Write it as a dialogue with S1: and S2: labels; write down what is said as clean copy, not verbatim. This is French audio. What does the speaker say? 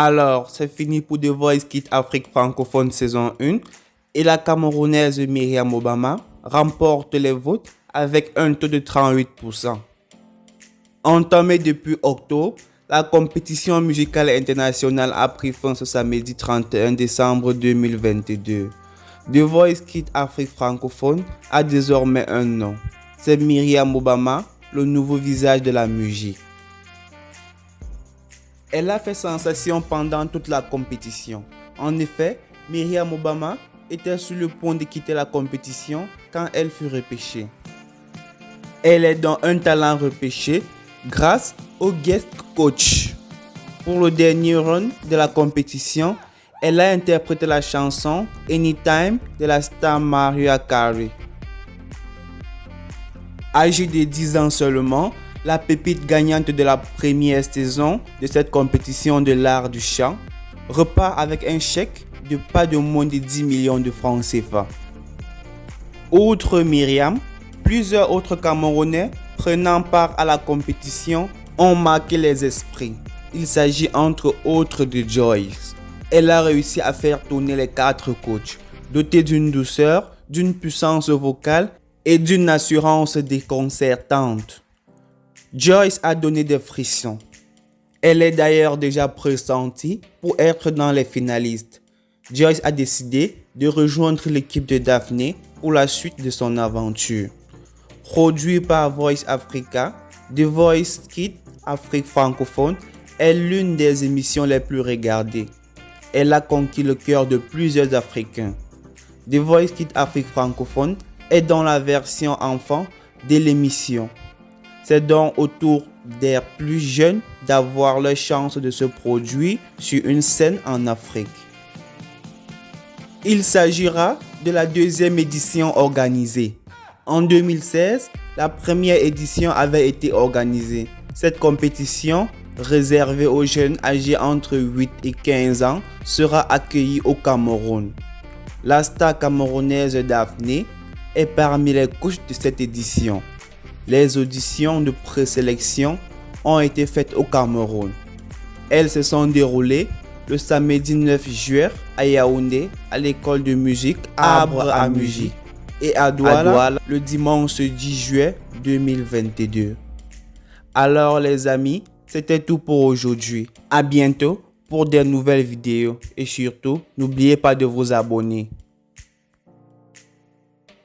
S1: Alors, c'est fini pour The Voice Kids Afrique francophone saison 1 et la Camerounaise Myriam Obama remporte les votes avec un taux de 38%. Entamée depuis octobre, la compétition musicale internationale a pris fin ce samedi 31 décembre 2022. The Voice Kids Afrique francophone a désormais un nom. C'est Myriam Obama, le nouveau visage de la musique. Elle a fait sensation pendant toute la compétition. En effet, Myriam Obama était sur le point de quitter la compétition quand elle fut repêchée. Elle est donc un talent repêché grâce au guest coach. Pour le dernier round de la compétition, elle a interprété la chanson Anytime de la star Mariah Carey. Âgée de 10 ans seulement, la pépite gagnante de la première saison de cette compétition de l'art du chant repart avec un chèque de pas de moins de 10 millions de francs CFA. Outre Myriam, plusieurs autres Camerounais prenant part à la compétition ont marqué les esprits. Il s'agit entre autres de Joyce. Elle a réussi à faire tourner les 4 coachs, dotée d'une douceur, d'une puissance vocale et d'une assurance déconcertante. Joyce a donné des frissons. Elle est d'ailleurs déjà pressentie pour être dans les finalistes. Joyce a décidé de rejoindre l'équipe de Daphné pour la suite de son aventure. Produit par Voice Africa, The Voice Kids Afrique francophone est l'une des émissions les plus regardées. Elle a conquis le cœur de plusieurs Africains. The Voice Kids Afrique francophone est dans la version enfant de l'émission. C'est donc au tour des plus jeunes d'avoir la chance de se produire sur une scène en Afrique. Il s'agira de la deuxième édition organisée. En 2016, la première édition avait été organisée. Cette compétition, réservée aux jeunes âgés entre 8 et 15 ans, sera accueillie au Cameroun. La star camerounaise Daphné est parmi les coachs de cette édition. Les auditions de présélection ont été faites au Cameroun. Elles se sont déroulées le samedi 9 juillet à Yaoundé, à l'école de musique Arbre à Musique, et à Douala le dimanche 10 juillet 2022. Alors les amis, c'était tout pour aujourd'hui. À bientôt pour de nouvelles vidéos et surtout, n'oubliez pas de vous abonner.